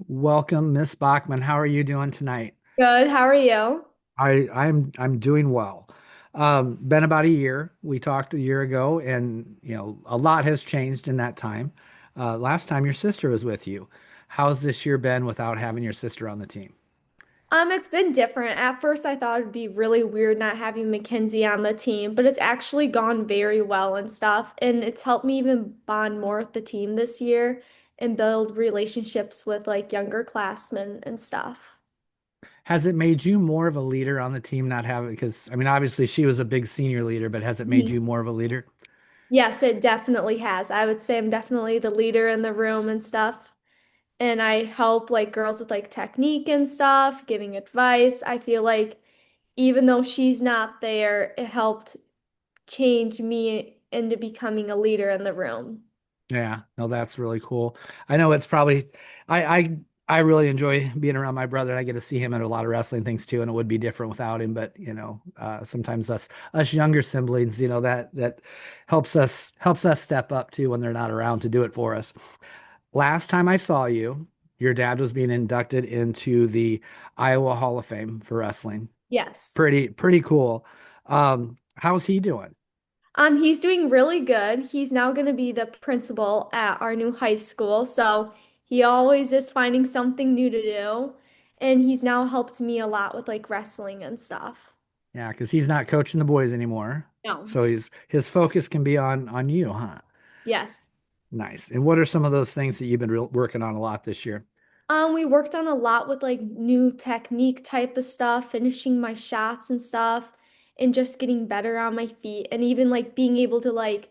Welcome, Miss Bachman. How are you doing tonight? Good. How are you? I'm doing well. Been about a year. We talked a year ago, and a lot has changed in that time. Last time your sister was with you. How's this year been without having your sister on the team? It's been different. At first, I thought it'd be really weird not having Mackenzie on the team, but it's actually gone very well and stuff. And it's helped me even bond more with the team this year and build relationships with like younger classmen and stuff. Has it made you more of a leader on the team not having, because I mean, obviously she was a big senior leader, but has it made you Mhm. more of a leader? Yes, it definitely has. I would say I'm definitely the leader in the room and stuff. And I help like girls with like technique and stuff, giving advice. I feel like even though she's not there, it helped change me into becoming a leader in the room. Yeah, no, that's really cool. I know it's probably I I I really enjoy being around my brother. I get to see him at a lot of wrestling things too, and it would be different without him. But sometimes us younger siblings, that helps us step up too when they're not around to do it for us. Last time I saw you, your dad was being inducted into the Iowa Hall of Fame for wrestling. Yes. Pretty cool. How's he doing? He's doing really good. He's now going to be the principal at our new high school, so he always is finding something new to do, and he's now helped me a lot with like wrestling and stuff. Yeah, because he's not coaching the boys anymore. No. So his focus can be on you, huh? Yes. Nice. And what are some of those things that you've been working on a lot this year? We worked on a lot with like new technique type of stuff, finishing my shots and stuff, and just getting better on my feet, and even like being able to like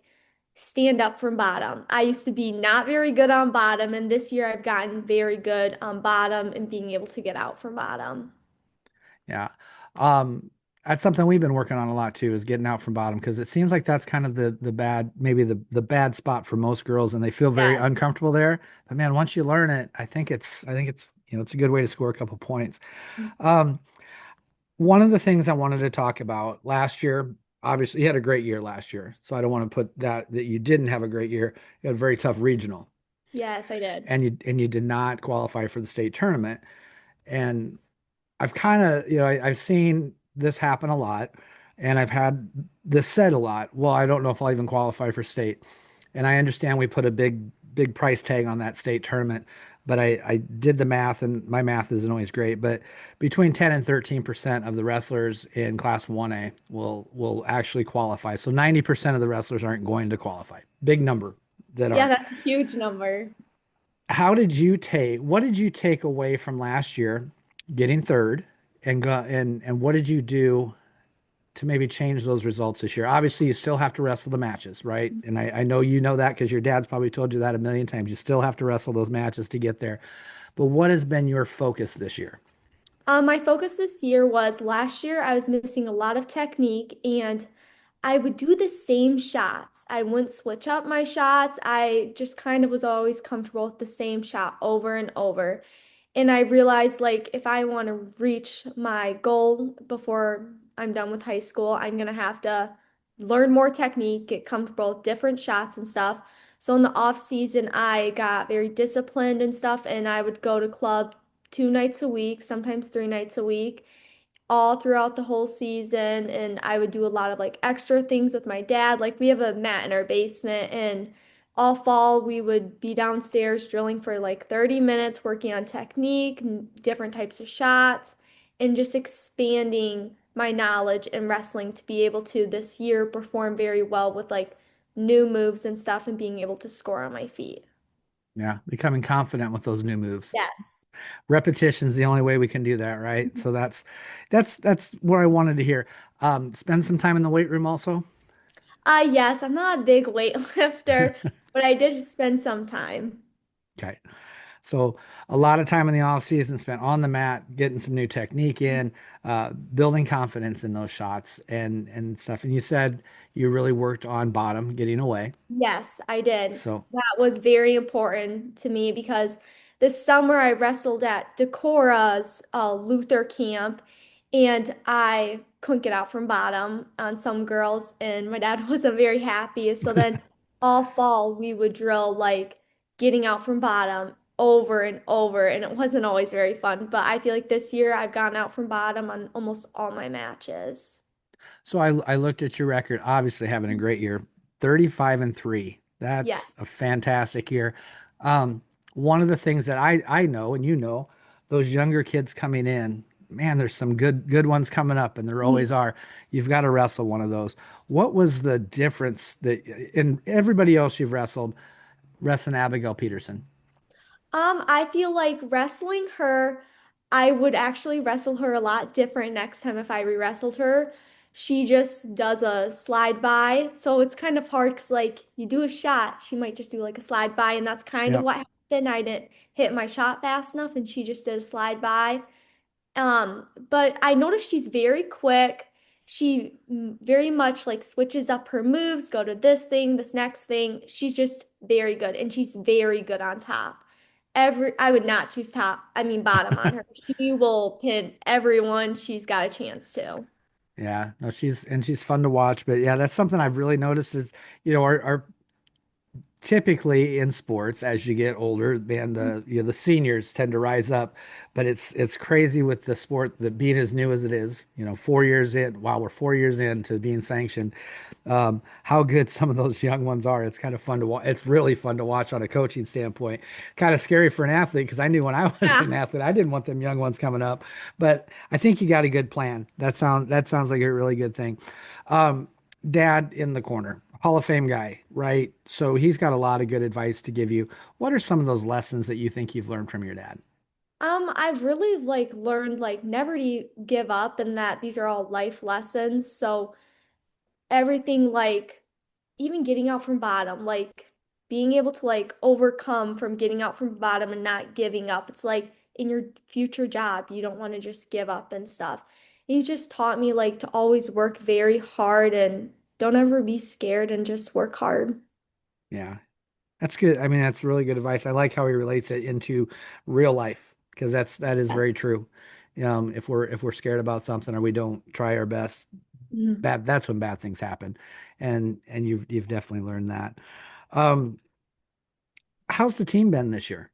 stand up from bottom. I used to be not very good on bottom, and this year I've gotten very good on bottom and being able to get out from bottom. Yeah. Um, that's something we've been working on a lot too, is getting out from bottom because it seems like that's kind of the bad, maybe the bad spot for most girls, and they feel very Yes. uncomfortable there. But man, once you learn it, I think it's it's a good way to score a couple points. Um, One of the things I wanted to talk about last year, obviously you had a great year last year, so I don't want to put that you didn't have a great year. You had a very tough regional, Yes, I did. and you did not qualify for the state tournament. And I've kind of, I've seen this happen a lot, and I've had this said a lot. Well, I don't know if I'll even qualify for state. And I understand we put a big price tag on that state tournament, but I did the math, and my math isn't always great, but between 10 and 13% of the wrestlers in class 1A will actually qualify. So 90% of the wrestlers aren't going to qualify. Big number that Yeah, aren't. that's a huge number. What did you take away from last year getting third, and what did you do to maybe change those results this year? Obviously, you still have to wrestle the matches, right? And I know you know that because your dad's probably told you that a million times. You still have to wrestle those matches to get there. But what has been your focus this year? My focus this year was last year I was missing a lot of technique and I would do the same shots. I wouldn't switch up my shots. I just kind of was always comfortable with the same shot over and over. And I realized like if I want to reach my goal before I'm done with high school, I'm gonna have to learn more technique, get comfortable with different shots and stuff. So in the off season, I got very disciplined and stuff, and I would go to club 2 nights a week, sometimes 3 nights a week, all throughout the whole season. And I would do a lot of like extra things with my dad. Like we have a mat in our basement, and all fall we would be downstairs drilling for like 30 minutes, working on technique and different types of shots, and just expanding my knowledge in wrestling to be able to this year perform very well with like new moves and stuff and being able to score on my feet. Yeah, becoming confident with those new moves. Yes. Repetition's the only way we can do that, right? So that's what I wanted to hear. Spend some time in the weight room also. Yes, I'm not a big weightlifter, but I did spend some time. Okay. So a lot of time in the off season spent on the mat, getting some new technique in, building confidence in those shots and stuff. And you said you really worked on bottom, getting away. Yes, I did. So That was very important to me because this summer I wrestled at Decora's Luther camp and I couldn't get out from bottom on some girls, and my dad wasn't very happy. So then all fall we would drill like getting out from bottom. over and over, and it wasn't always very fun. But I feel like this year I've gotten out from bottom on almost all my matches. So I looked at your record, obviously having a great year, 35-3. That's Yes. a fantastic year. Um, One of the things that I know and you know, those younger kids coming in, man, there's some good ones coming up, and there always are. You've got to wrestle one of those. What was the difference that in everybody else you've wrestling Abigail Peterson? I feel like wrestling her, I would actually wrestle her a lot different next time if I re-wrestled her. She just does a slide by, so it's kind of hard because like you do a shot, she might just do like a slide by, and that's kind of Yep. what happened. I didn't hit my shot fast enough, and she just did a slide by. But I noticed she's very quick. She very much like switches up her moves, go to this thing, this next thing. She's just very good, and she's very good on top. I would not choose top, I mean bottom on her. She will pin everyone she's got a chance to. Yeah, no, she's fun to watch, but yeah, that's something I've really noticed is, our typically in sports as you get older, man, the seniors tend to rise up, but it's crazy with the sport that being as new as it is, 4 years in, wow, we're 4 years into being sanctioned, how good some of those young ones are. It's kind of fun to watch. It's really fun to watch on a coaching standpoint. Kind of scary for an athlete because I knew when I was an Yeah. athlete, I didn't want them young ones coming up, but I think you got a good plan. That sounds like a really good thing. Um, Dad in the corner, Hall of Fame guy, right? So he's got a lot of good advice to give you. What are some of those lessons that you think you've learned from your dad? I've really like learned like never to give up and that these are all life lessons. So everything like even getting out from bottom, like being able to like overcome from getting out from bottom and not giving up. It's like in your future job, you don't want to just give up and stuff. He just taught me like to always work very hard and don't ever be scared and just work hard. Yeah, that's good. I mean, that's really good advice. I like how he relates it into real life because that is very Yes. true. If we're scared about something or we don't try our best, Mhm. that's when bad things happen. And you've definitely learned that. Um, how's the team been this year?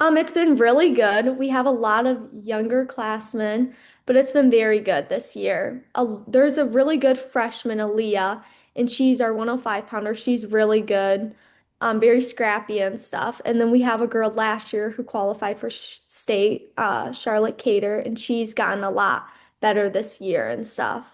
It's been really good. We have a lot of younger classmen, but it's been very good this year. There's a really good freshman, Aaliyah, and she's our 105 pounder. She's really good, very scrappy and stuff. And then we have a girl last year who qualified for sh state, Charlotte Cater, and she's gotten a lot better this year and stuff.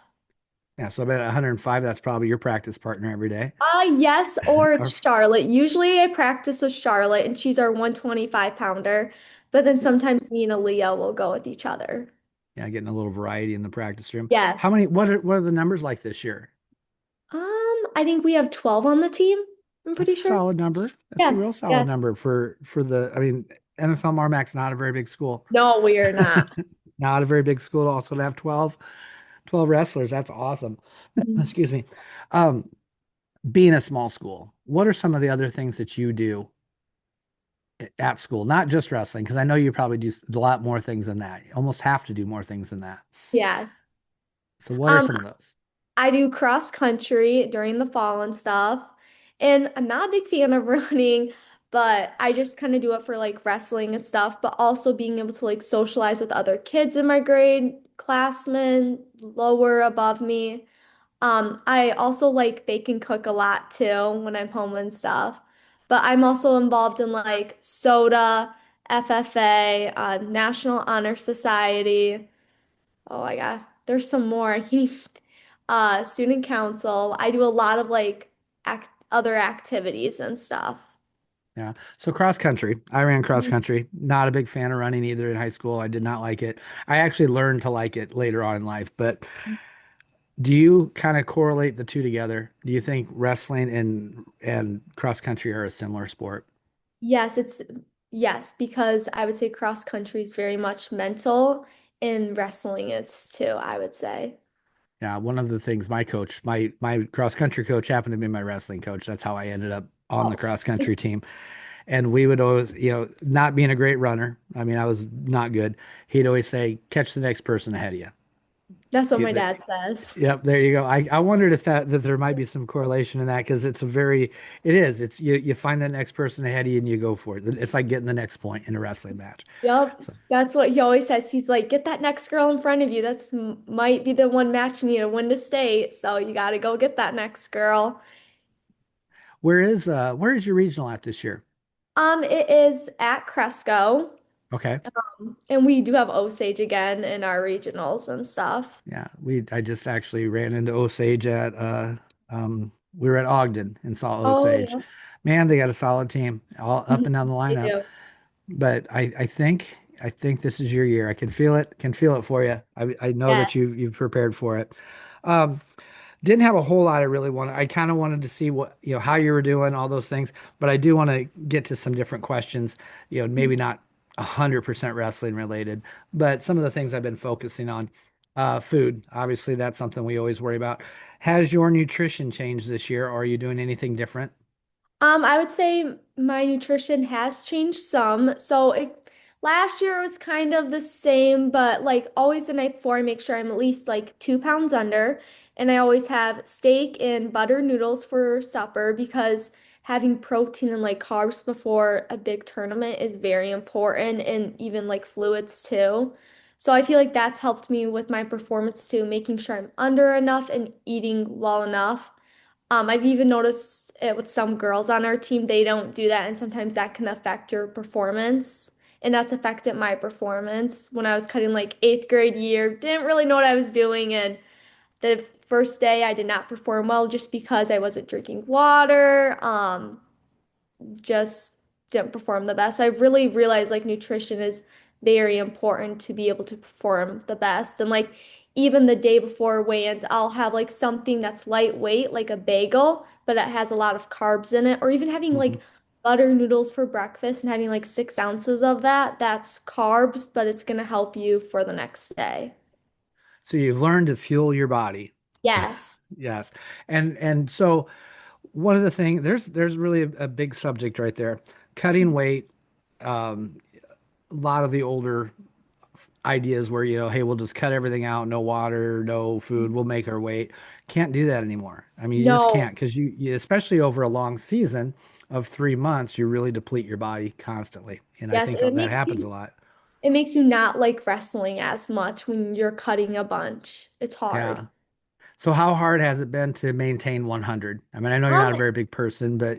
Yeah, so about 105, that's probably your practice partner every day. Yes, or Or Charlotte. Usually I practice with Charlotte and she's our 125 pounder, but then sometimes me and Aaliyah will go with each other. yeah, getting a little variety in the practice room. How Yes. many, what are the numbers like this year? I think we have 12 on the team. I'm That's pretty a sure. solid number. That's a real Yes, solid yes. number for the, I mean, MFL Marmax's not a very big school. No, we are not. Not a very big school to also to have 12 wrestlers. That's awesome. Mhm. Excuse me. Um, Being a small school, what are some of the other things that you do at school? Not just wrestling, because I know you probably do a lot more things than that. You almost have to do more things than that. Yes. So what are Um, some of those? I do cross country during the fall and stuff. And I'm not a big fan of running, but I just kind of do it for like wrestling and stuff, but also being able to like socialize with other kids in my grade, classmen, lower above me. I also like bake and cook a lot too when I'm home and stuff. But I'm also involved in like SOTA, FFA, National Honor Society. Oh my God, there's some more. Student council. I do a lot of like other activities and stuff. Yeah. So cross country, I ran cross Mhm. country. Not a big fan of running either in high school. I did not like it. I actually learned to like it later on in life. But do you kind of correlate the two together? Do you think wrestling and cross country are a similar sport? Yes, yes, because I would say cross country is very much mental and wrestling is too, I would say. Yeah, one of the things my coach, my cross country coach happened to be my wrestling coach. That's how I ended up on the Oh. cross country team. And we would always, not being a great runner, I mean, I was not good. He'd always say, catch the next person ahead of you. That's what Yeah, my dad says. yep, there you go. I wondered if that there might be some correlation in that because it's a very it is. It's you find the next person ahead of you and you go for it. It's like getting the next point in a wrestling match. Yep, So that's what he always says. He's like, get that next girl in front of you. That's might be the one matching you to win the state. So you got to go get that next girl. where is your regional at this year? It is at Cresco, Okay. and we do have Osage again in our regionals and stuff. Yeah, we I just actually ran into Osage at we were at Ogden and saw Oh Osage. yeah, Man, they got a solid team all up and down the they lineup. do. But I think this is your year. I can feel it for you. I know that Yes. you've prepared for it. Um, didn't have a whole lot I really wanted. I kind of wanted to see what, how you were doing, all those things, but I do want to get to some different questions, maybe not 100% wrestling related, but some of the things I've been focusing on. Food, obviously, that's something we always worry about. Has your nutrition changed this year, or are you doing anything different? I would say my nutrition has changed some. Last year was kind of the same, but like always the night before, I make sure I'm at least like 2 pounds under. And I always have steak and butter noodles for supper because having protein and like carbs before a big tournament is very important and even like fluids too. So I feel like that's helped me with my performance too, making sure I'm under enough and eating well enough. I've even noticed it with some girls on our team, they don't do that, and sometimes that can affect your performance. And that's affected my performance when I was cutting like eighth grade year. Didn't really know what I was doing, and the first day I did not perform well just because I wasn't drinking water. Just didn't perform the best. So I've really realized like nutrition is very important to be able to perform the best. And like even the day before weigh-ins, I'll have like something that's lightweight, like a bagel, but it has a lot of carbs in it, or even having Hmm. like butter noodles for breakfast and having like 6 ounces of that. That's carbs, but it's gonna help you for the next day. So you've learned to fuel your body. Yes. Yes. And so one of the things there's really a big subject right there. Cutting weight, um, a lot of the older ideas where, hey, we'll just cut everything out, no water, no food, we'll make our weight. Can't do that anymore. I mean, you just No. can't because you especially over a long season of 3 months, you really deplete your body constantly. And I Yes, think and that happens a lot. it makes you not like wrestling as much when you're cutting a bunch. It's hard. Yeah. So how hard has it been to maintain 100? I mean, I know you're Um, not a very big person, but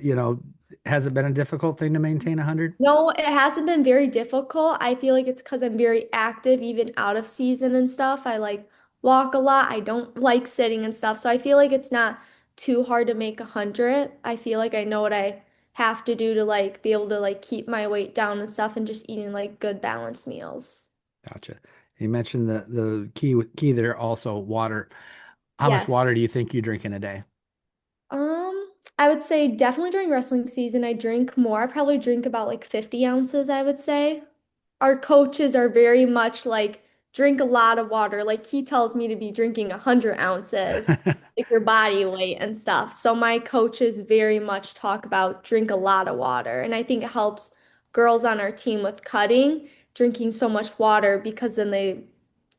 has it been a difficult thing to maintain 100? no, it hasn't been very difficult. I feel like it's because I'm very active even out of season and stuff. I like walk a lot. I don't like sitting and stuff. So I feel like it's not too hard to make 100. I feel like I know what I have to do to like be able to like keep my weight down and stuff and just eating like good balanced meals. Gotcha. You mentioned the key there also water. How much Yes. water do you think you drink in a day? I would say definitely during wrestling season, I drink more. I probably drink about like 50 ounces, I would say. Our coaches are very much like drink a lot of water. Like he tells me to be drinking 100 ounces, like your body weight and stuff. So my coaches very much talk about drink a lot of water. And I think it helps girls on our team with cutting, drinking so much water because then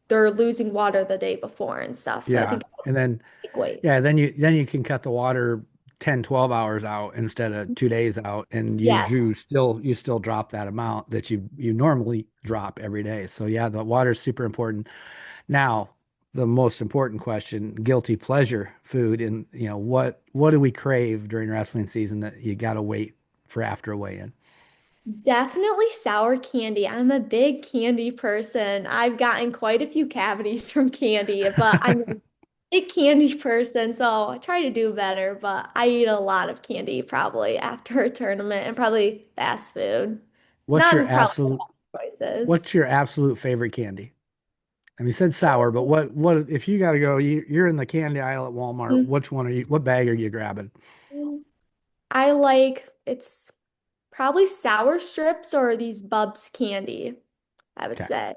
they're losing water the day before and stuff. So I Yeah. think it And helps then take weight. yeah, then you can cut the water 10, 12 hours out instead of 2 days out and Yes. you still drop that amount that you normally drop every day. So yeah, the water is super important. Now, the most important question, guilty pleasure food and what do we crave during wrestling season that you gotta wait for after a weigh-in? Definitely sour candy. I'm a big candy person. I've gotten quite a few cavities from candy, but I'm a big candy person, so I try to do better, but I eat a lot of candy probably after a tournament and probably fast food. What's your Not probably absolute the best choices. what's your absolute favorite candy? I mean, you said sour, but what if you got to go? You're in the candy aisle at Walmart. Which one are you? What bag are you grabbing? I like it's probably sour strips or these Bubs candy, I would Okay, say.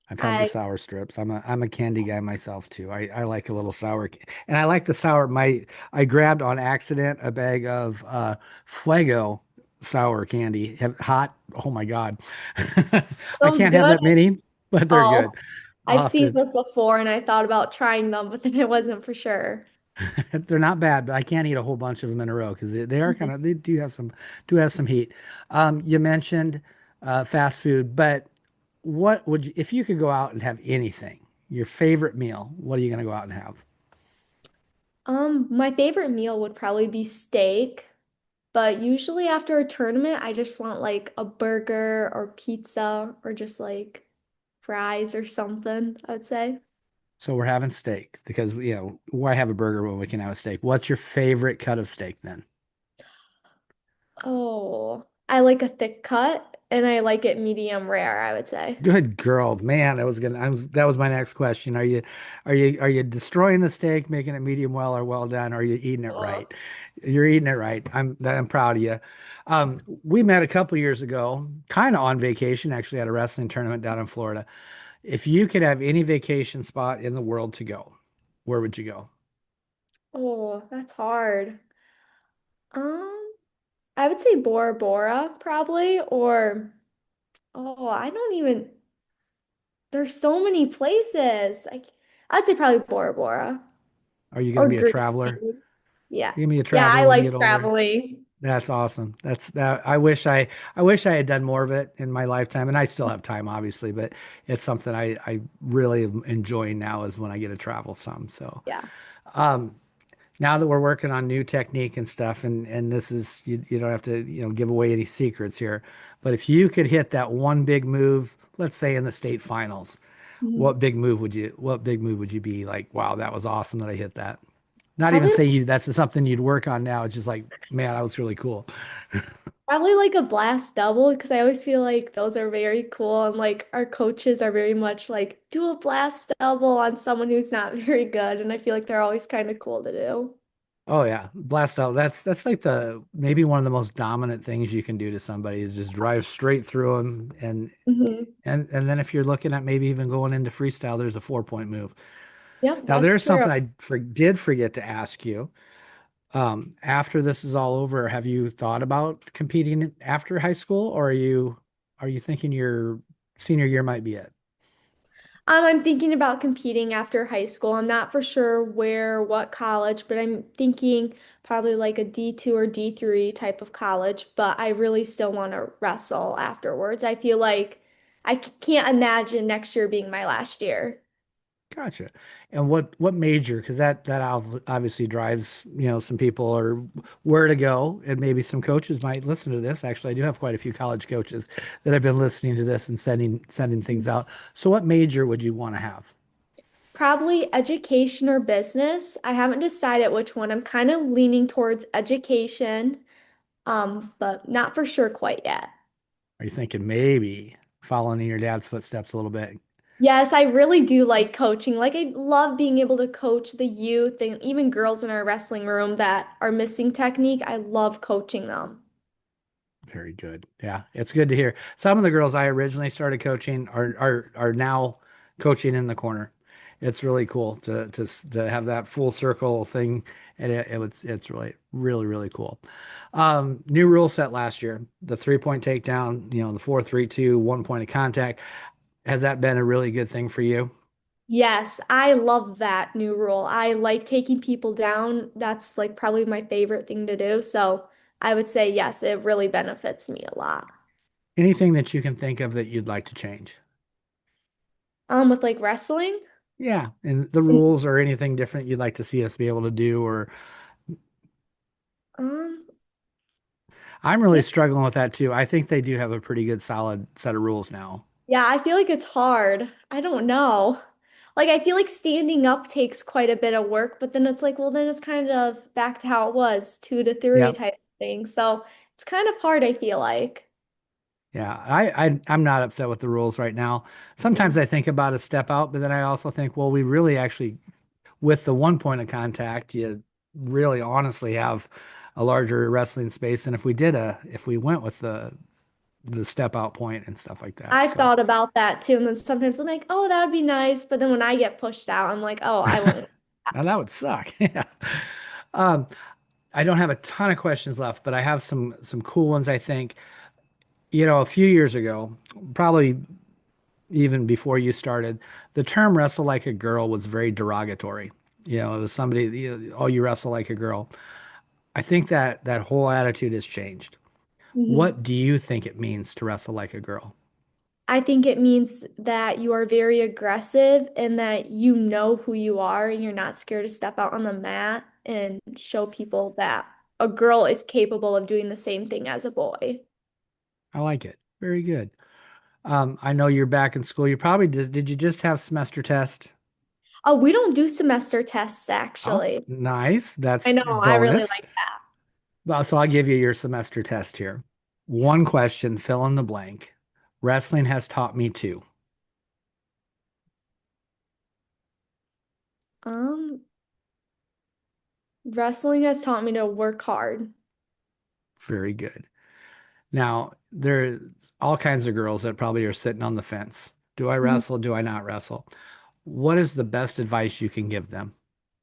I've had the I sour strips. I'm a candy guy myself too. I like a little sour, and I like the sour. I grabbed on accident a bag of Fuego sour candy, hot. Oh my God, I Sounds can't have good. that many, but they're Oh, good. I'll I've have seen to. those before and I thought about trying them, but then I wasn't for sure. They're not bad, but I can't eat a whole bunch of them in a row because they are kind Mhm. of they do have some heat. You mentioned fast food, but what would you, if you could go out and have anything, your favorite meal, what are you going to go out and have? My favorite meal would probably be steak, but usually after a tournament, I just want like a burger or pizza or just like fries or something, I would say. So we're having steak because why have a burger when we can have a steak? What's your favorite cut of steak then? Oh, I like a thick cut and I like it medium rare, I would say. Good girl, man. That was my next question. Are you destroying the steak, making it medium well or well done? Or are you eating it Oh. right? You're eating it right. I'm proud of you. We met a couple years ago, kind of on vacation, actually at a wrestling tournament down in Florida. If you could have any vacation spot in the world to go, where would you go? Oh, that's hard. I would say Bora Bora probably, or oh, I don't even. There's so many places. Like I'd say probably Bora Bora Are you going to or be a Greece traveler? maybe. Yeah, You going to be a yeah, I traveler when you like get older? traveling. That's awesome. That's that. I wish I had done more of it in my lifetime, and I still have time, obviously, but it's something I really am enjoying now is when I get to travel some. So, Yeah. um, now that we're working on new technique and stuff, and this is you don't have to give away any secrets here, but if you could hit that one big move, let's say in the state finals, Mhm. what big move would you be like? Wow, that was awesome that I hit that. Not even Probably say that's something you'd work on now. It's just like, man, that was really cool. probably like a blast double because I always feel like those are very cool and like our coaches are very much like do a blast double on someone who's not very good and I feel like they're always kind of cool to do. Oh yeah, blast out. That's like the maybe one of the most dominant things you can do to somebody is just drive straight through them Hmm. and then if you're looking at maybe even going into freestyle, there's a 4 point move. Yep, Now that's there's true. something did forget to ask you. After this is all over, have you thought about competing after high school, or are you thinking your senior year might be it? I'm thinking about competing after high school. I'm not for sure where, what college, but I'm thinking probably like a D2 or D3 type of college, but I really still want to wrestle afterwards. I feel like can't imagine next year being my last year. Gotcha. And what major? Because obviously drives some people or where to go, and maybe some coaches might listen to this. Actually, I do have quite a few college coaches that have been listening to this and sending things out. So, what major would you want to have? Probably education or business. I haven't decided which one. I'm kind of leaning towards education, but not for sure quite yet. Are you thinking maybe following in your dad's footsteps a little bit? Yes, I really do like coaching. Like, I love being able to coach the youth and even girls in our wrestling room that are missing technique. I love coaching them. Very good. Yeah, it's good to hear. Some of the girls I originally started coaching are now coaching in the corner. It's really cool to have that full circle thing, and it's really cool. New rule set last year: the 3 point takedown. The 4-3-2, 1 point of contact. Has that been a really good thing for you? Yes, I love that new rule. I like taking people down. That's like probably my favorite thing to do. So I would say yes, it really benefits me a lot. Anything that you can think of that you'd like to change? With like wrestling. Yeah, and the rules or anything different you'd like to see us be able to do, or Um, I'm really yeah. struggling with that too. I think they do have a pretty good solid set of rules now. Yeah, I feel like it's hard. I don't know. Like I feel like standing up takes quite a bit of work, but then it's like, well, then it's kind of back to how it was, 2 to 3 Yep. type of thing. So it's kind of hard, I feel like. Yeah. I'm not upset with the rules right now. Sometimes Mhm. I think about a step out, but then I also think, well, we really actually with the 1 point of contact, you really honestly have a larger wrestling space than if we went with the step out point and stuff like that. I've So thought about that too, and then sometimes I'm like, oh, that would be nice, but then when I get pushed out, I'm like, oh, I wouldn't. now that would suck. Yeah. Um, I don't have a ton of questions left, but I have some cool ones, I think. A few years ago, probably even before you started, the term wrestle like a girl was very derogatory. You know, it was somebody, oh, you wrestle like a girl. I think that that whole attitude has changed. Mhm. What do you think it means to wrestle like a girl? I think it means that you are very aggressive and that you know who you are and you're not scared to step out on the mat and show people that a girl is capable of doing the same thing as a boy. I like it. Very good. I know you're back in school. You probably did you just have semester test? Oh, we don't do semester tests Oh, actually. nice. I That's know, a I really bonus. like that. Well, so I'll give you your semester test here. One question, fill in the blank. Wrestling has taught me to. Um, Wrestling has taught me to work hard. Very good. Now, there's all kinds of girls that probably are sitting on the fence. Do I wrestle? Do I not wrestle? What is the best advice you can give them?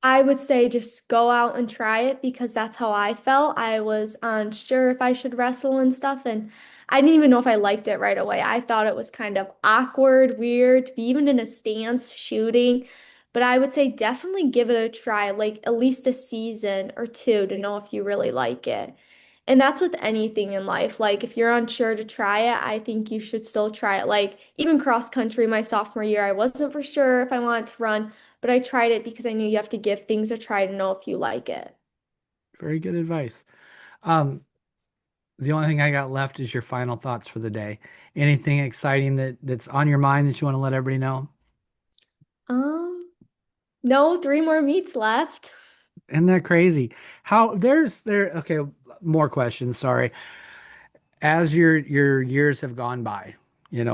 I would say just go out and try it because that's how I felt. I was unsure if I should wrestle and stuff, and I didn't even know if I liked it right away. I thought it was kind of awkward, weird to be even in a stance shooting. But I would say definitely give it a try, like at least a season or two to know if you really like it. And that's with anything in life. Like if you're unsure to try it, I think you should still try it. Like even cross country my sophomore year, I wasn't for sure if I wanted to run, but I tried it because I knew you have to give things a try to know if you like it. Very good advice. Um, the only thing I got left is your final thoughts for the day. Anything exciting that's on your mind that you want to let everybody know? Um, no, three more meets left. Isn't that crazy? How okay, more questions, sorry. As your years have gone by, it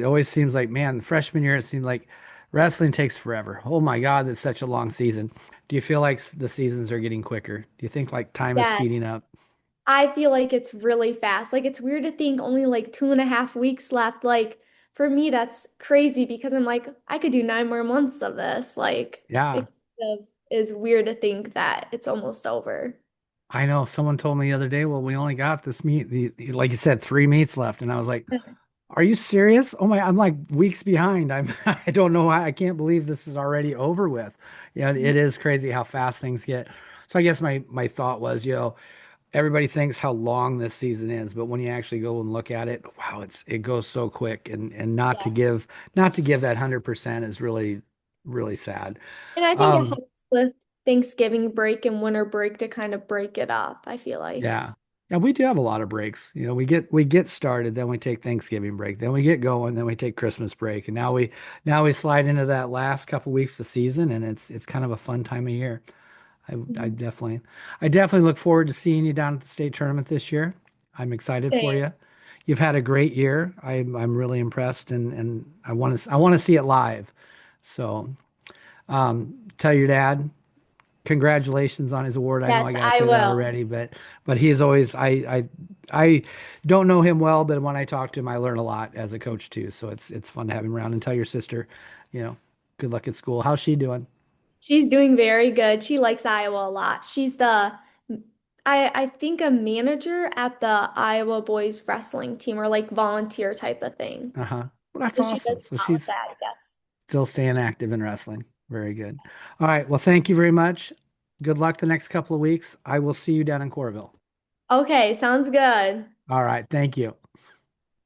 always seems like, man, freshman year, it seemed like wrestling takes forever. Oh my God, that's such a long season. Do you feel like the seasons are getting quicker? Do you think like time is Yes. speeding up? I feel like it's really fast. Like it's weird to think only like 2.5 weeks left. Like for me, that's crazy because I'm like, I could do 9 more months of this. Like Yeah, it kind of is weird to think that it's almost over. I know. Someone told me the other day, well, we only got this meet, like you said, three meets left. And I was like, Yes. are you serious? Oh my, I'm like weeks behind. I don't know why. I can't believe this is already over with. Yeah, it is crazy how fast things get. So I guess my thought was, everybody thinks how long this season is, but when you actually go and look at it, wow, it goes so quick, and not to give that 100% is really really sad. And I think it Um, helps with Thanksgiving break and winter break to kind of break it up, I feel like. yeah. Yeah, we do have a lot of breaks. We get started, then we take Thanksgiving break, then we get going, then we take Christmas break, and now we slide into that last couple weeks of season, and it's kind of a fun time of year. I, I Mhm. definitely I definitely look forward to seeing you down at the state tournament this year. I'm excited for Same. you. You've had a great year. I'm really impressed, and I want to see it live. So tell your dad congratulations on his award. I know I Yes, gotta I say that will. already, but he is always I don't know him well, but when I talk to him, I learn a lot as a coach too. So it's fun to have him around. And tell your sister, you know, good luck at school. How's she doing? She's doing very good. She likes Iowa a lot. She's I think a manager at the Iowa boys wrestling team or like volunteer type of thing. Uh-huh. Well, that's So she awesome. does So a lot with she's that, I guess. still staying active in wrestling. Very good. All right. Well, thank you very much. Good luck the next couple of weeks. I will see you down in Corville. Okay, sounds good. All right. Thank you.